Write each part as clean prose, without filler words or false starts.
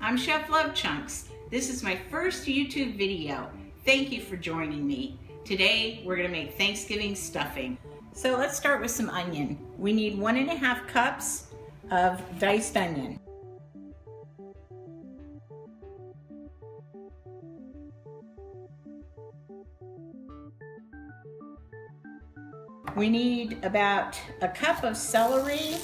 I'm Chef LoveChunks. This is my first YouTube video. Thank you for joining me. Today we're gonna make Thanksgiving stuffing. So let's start with some onion. We need 1.5 cups of diced onion. We need about a cup of celery.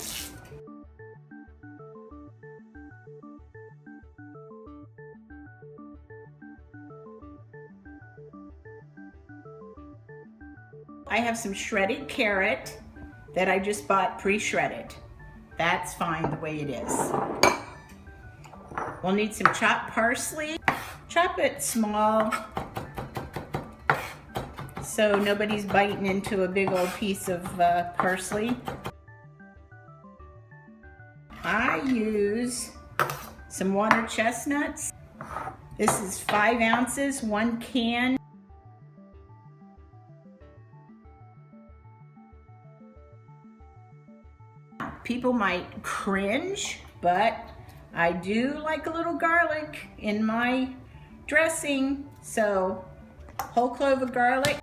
I have some shredded carrot that I just bought pre-shredded. That's fine the way it is. We'll need some chopped parsley. Chop it small so nobody's biting into a big old piece of parsley. I use some water chestnuts. This is 5 ounces, 1 can. People might cringe, but I do like a little garlic in my dressing, so whole clove of garlic.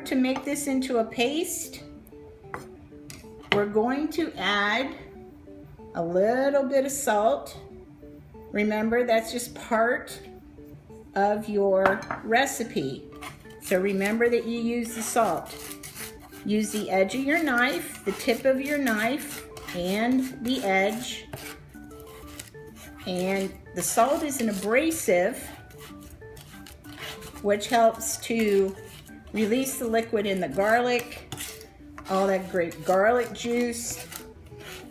To make this into a paste, we're going to add a little bit of salt. Remember, that's just part of your recipe. So remember that you use the salt. Use the edge of your knife, the tip of your knife, and the edge. And the salt is an abrasive, which helps to release the liquid in the garlic, all that great garlic juice,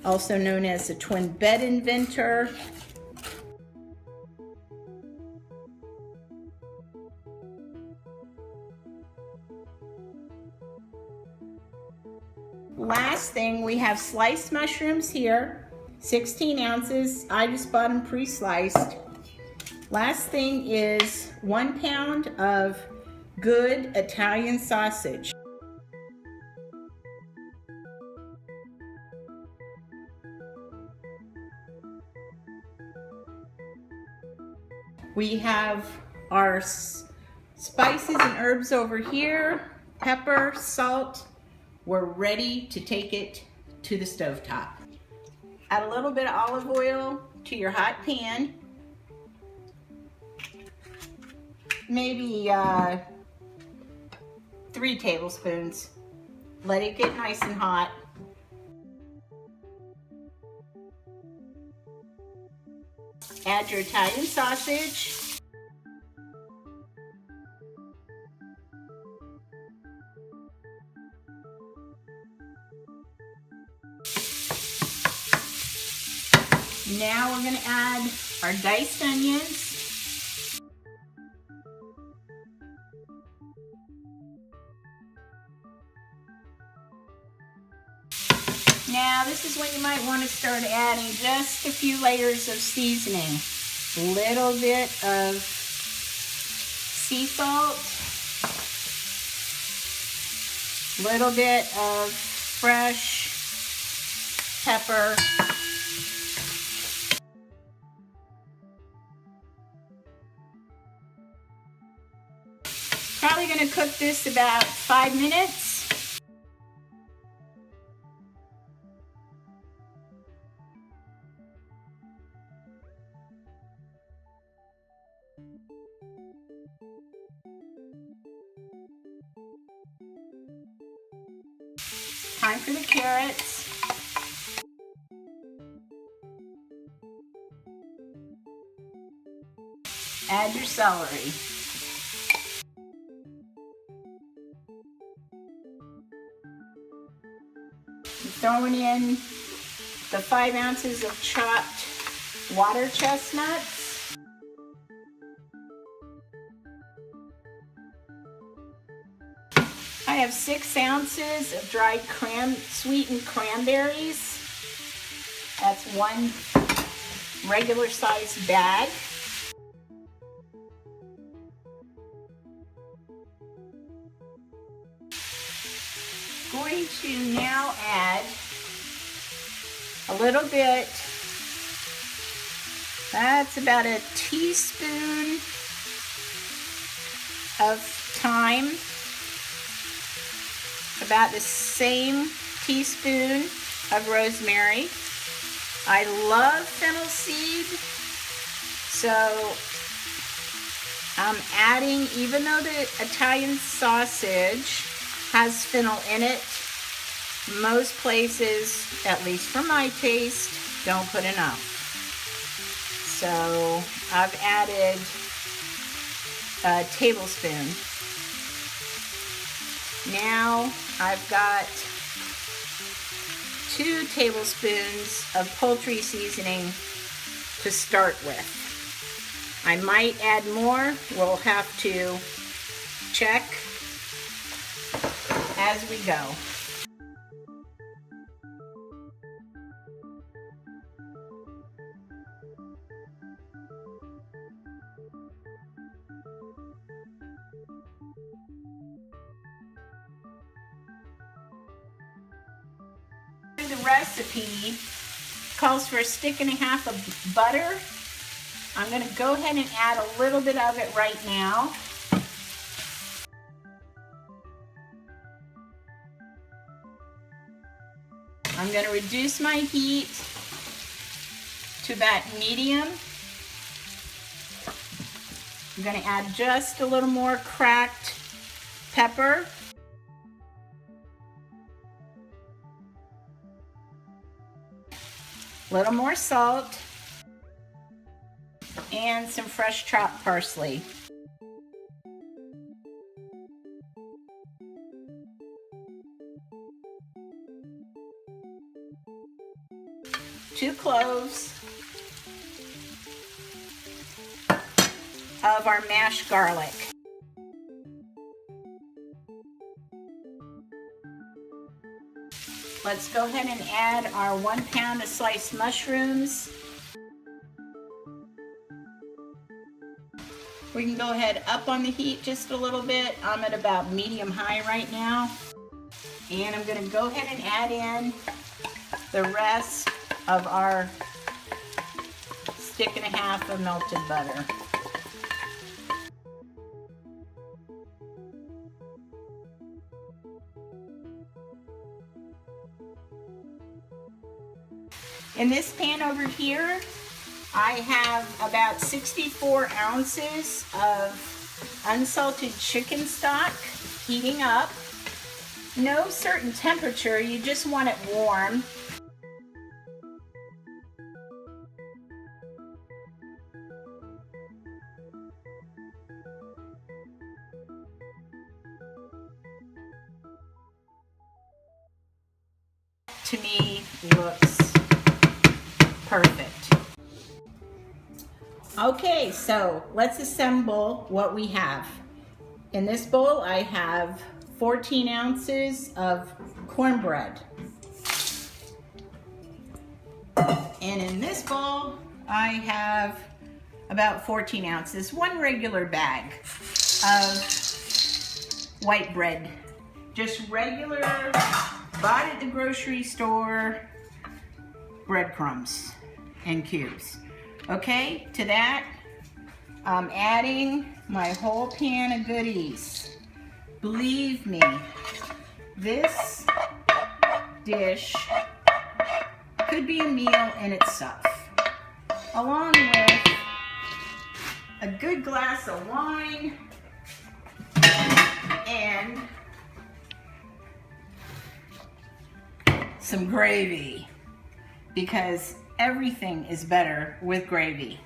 also known as the twin bed inventor. Last thing, we have sliced mushrooms here, 16 ounces. I just bought them pre-sliced. Last thing is 1 pound of good Italian sausage. We have our spices and herbs over here, pepper, salt. We're ready to take it to the stovetop. Add a little bit of olive oil to your hot pan. Maybe 3 tablespoons. Let it get nice and hot. Add your Italian sausage. Now we're going to add our diced onions. Now this is when you might want to start adding just a few layers of seasoning. A little bit of sea salt, a little bit of fresh pepper, probably going to cook this about 5 minutes. Time for the carrots. Add your celery. Throwing in the 5 ounces of chopped water chestnuts. I have 6 ounces of dried sweetened cranberries. That's 1 regular sized bag. Going to now add a little bit, that's about a teaspoon of thyme, about the same teaspoon of rosemary. I love fennel seed, so I'm adding, even though the Italian sausage has fennel in it, most places, at least for my taste, don't put enough. So I've added a tablespoon. Now I've got 2 tablespoons of poultry seasoning to start with. I might add more. We'll have to check as we go. The recipe calls for 1.5 sticks of butter. I'm going to go ahead and add a little bit of it right now. I'm going to reduce my heat to about medium. I'm going to add just a little more cracked pepper. A little more salt. And some fresh chopped parsley. Two cloves of our mashed garlic. Let's go ahead and add our 1 pound of sliced mushrooms. We can go ahead up on the heat just a little bit. I'm at about medium-high right now. And I'm going to go ahead and add in the rest of our 1.5 sticks of melted butter. In this pan over here, I have about 64 ounces of unsalted chicken stock heating up. No certain temperature, you just want it warm. To me, looks perfect. Okay, so let's assemble what we have. In this bowl, I have 14 ounces of cornbread. And in this bowl, I have about 14 ounces, 1 regular bag of white bread. Just regular, bought at the grocery store, breadcrumbs and cubes. Okay, to that, I'm adding my whole pan of goodies. Believe me, this dish could be a meal in itself, along with a good glass of wine and some gravy, because everything is better with gravy.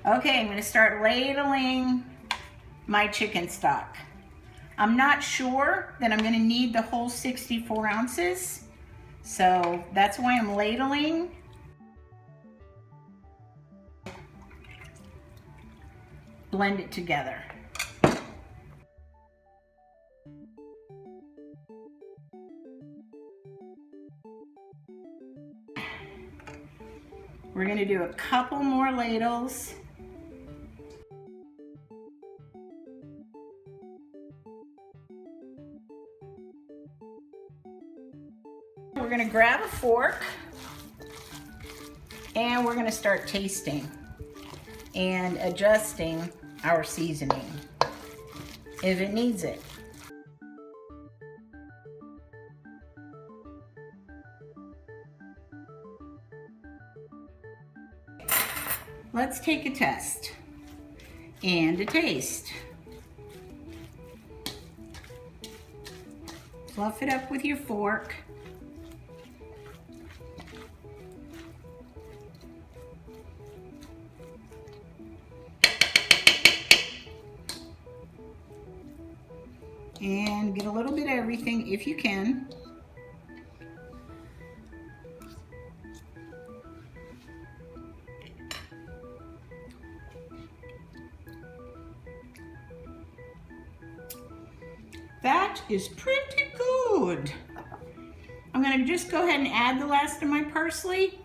Okay, I'm going to start ladling my chicken stock. I'm not sure that I'm going to need the whole 64 ounces, so that's why I'm ladling. Blend it together. We're going to do a couple more ladles. we're gonna grab a fork and we're gonna start tasting and adjusting our seasoning if it needs it. Let's take a test and a taste. Fluff it up with your fork. And get a little bit of everything if you can. That is pretty good. I'm gonna just go ahead and add the last of my parsley.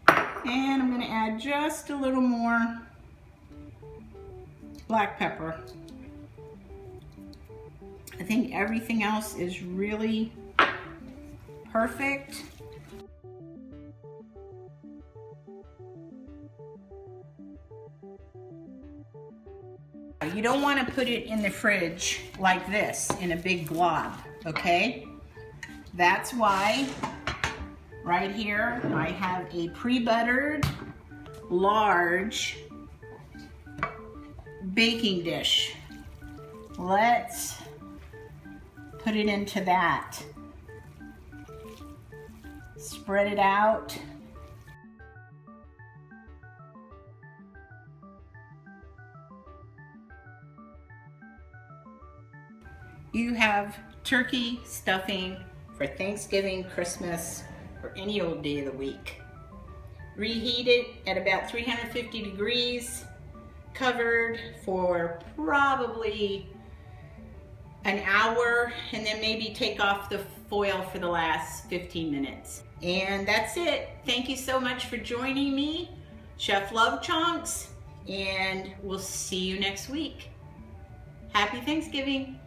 And I'm gonna add just a little more black pepper. I think everything else is really perfect. You don't want to put it in the fridge like this in a big glob, okay? That's why right here I have a pre-buttered large baking dish. Let's put it into that. Spread it out. You have turkey stuffing for Thanksgiving, Christmas, or any old day of the week. Reheat it at about 350 degrees, covered for probably an hour, and then maybe take off the foil for the last 15 minutes. And that's it. Thank you so much for joining me, Chef LoveChunks, and we'll see you next week. Happy Thanksgiving.